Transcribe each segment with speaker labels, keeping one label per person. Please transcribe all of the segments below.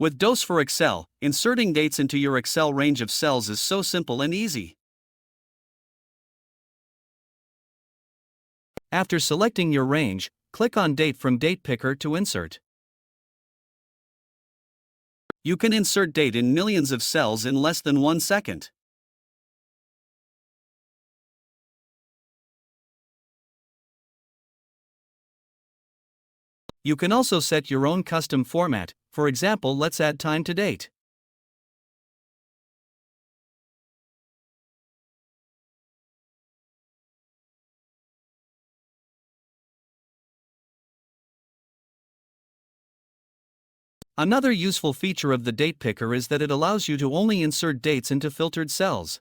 Speaker 1: With DOS for Excel, inserting dates into your Excel range of cells is so simple and easy. After selecting your range, click on Date from Date Picker to insert. You can insert date in millions of cells in less than 1 second. You can also set your own custom format. For example, let's add time to date. Another useful feature of the date picker is that it allows you to only insert dates into filtered cells.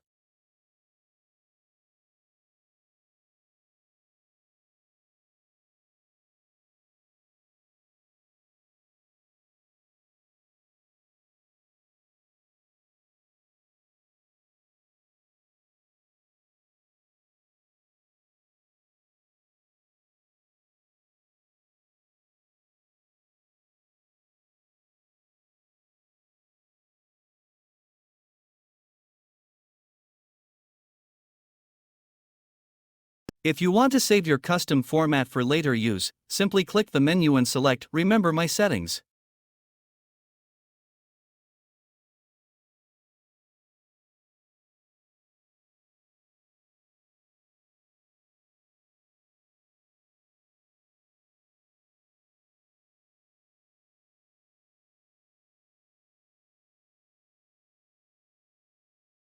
Speaker 1: If you want to save your custom format for later use, simply click the menu and select Remember My Settings.